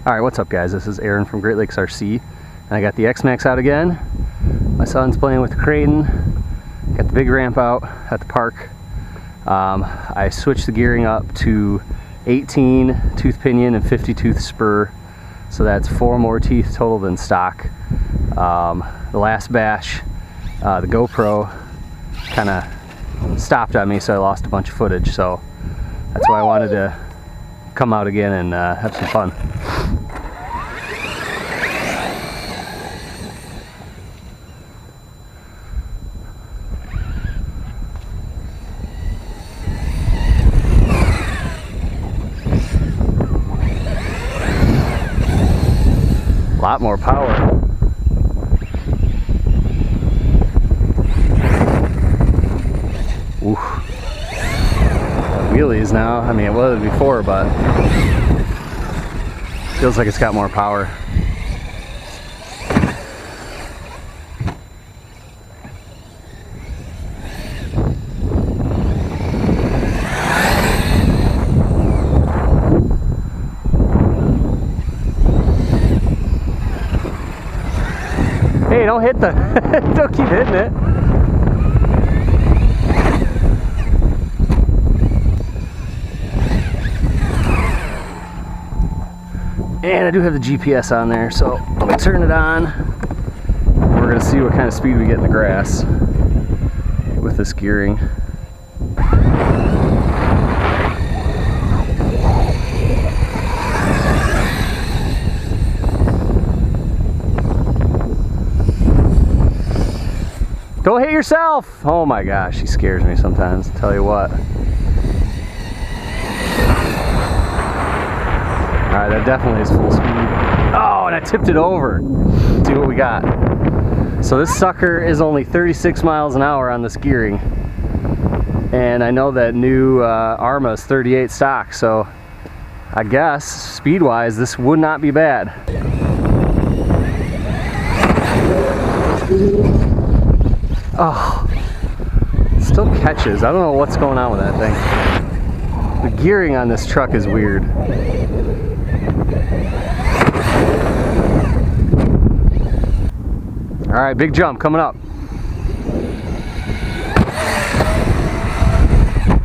Alright, what's up guys? This is Aaron from Great Lakes RC, and I got the Xmaxx out again. My son's playing with the Creighton. Got the big ramp out at the park. I switched the gearing up to 18 tooth pinion and 50 tooth spur, so that's 4 more teeth total than stock. The last bash, the GoPro kind of stopped on me, so I lost a bunch of footage, so that's why I wanted to come out again and have some fun. A lot more power. Oof. Wheelies now. I mean, it was before, but feels like it's got more power. Hey, don't hit the, don't keep hitting it. And I do have the GPS on there, so let me turn it on. We're gonna see what kind of speed we get in the grass with this gearing. Don't hit yourself! Oh my gosh, he scares me sometimes, I'll tell you what. Alright, that definitely is full speed. Oh, and I tipped it over. Let's see what we got. So this sucker is only 36 miles an hour on this gearing. And I know that new Arma is 38 stock, so I guess, speed-wise, this would not be bad. Oh, it still catches. I don't know what's going on with that thing. The gearing on this truck is weird. All right, big jump coming up.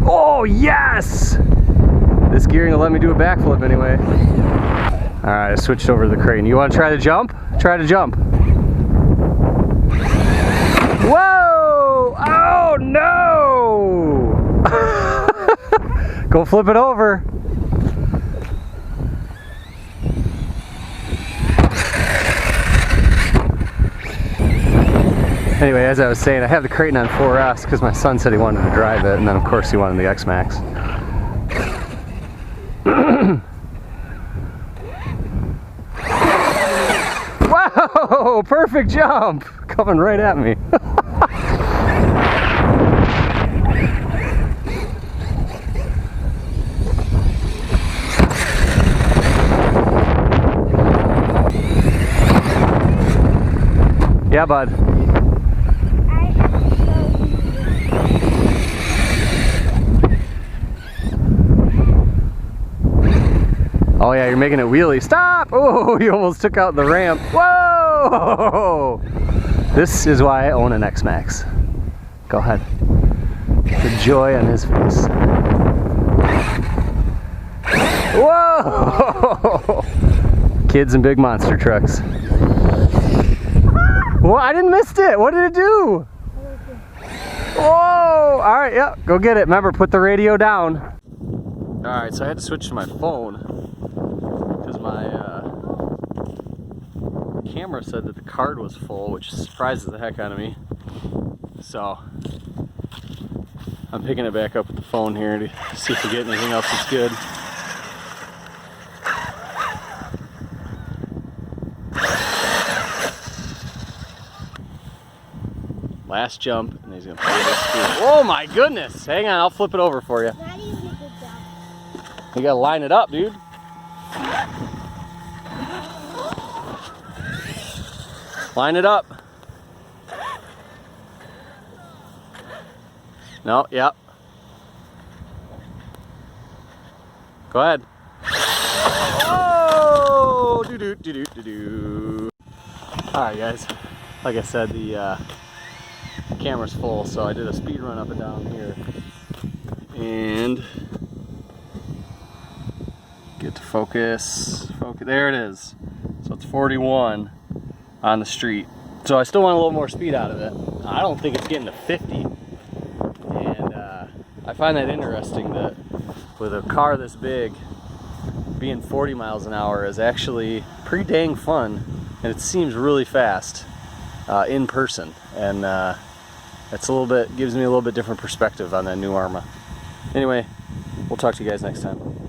Oh, yes! This gearing will let me do a backflip anyway. All right, I switched over to the Creighton. You want to try to jump? Try to jump. Whoa! Oh no! Go flip it over. Anyway, as I was saying, I have the Creighton on 4S because my son said he wanted to drive it, and then of course he wanted the Xmaxx. Wow! Perfect jump! Coming right at me. Yeah, bud. Oh yeah, you're making it wheelie. Stop! Oh, you almost took out the ramp. Whoa! This is why I own an Xmaxx. Go ahead. The joy on his face. Whoa! Kids and big monster trucks. Well, I didn't miss it. What did it do? Whoa! All right, yeah, go get it. Remember, put the radio down. All right, so I had to switch to my phone because my camera said that the card was full, which surprises the heck out of me. So I'm picking it back up with the phone here to see if we get anything else that's good. Last jump, and he's gonna play this through. Oh my goodness! Hang on, I'll flip it over for you. Not even a good jump. You gotta line it up, dude. Line it up. No, yep. Go ahead. Whoa! Alright guys, like I said, the camera's full, so I did a speed run up and down here. And get to focus. There it is. So it's 41 on the street. So I still want a little more speed out of it. I don't think it's getting to 50. And I find that interesting that with a car this big, being 40 miles an hour is actually pretty dang fun, and it seems really fast in person. And it's a little bit, gives me a little bit different perspective on that new Arma. Anyway, we'll talk to you guys next time.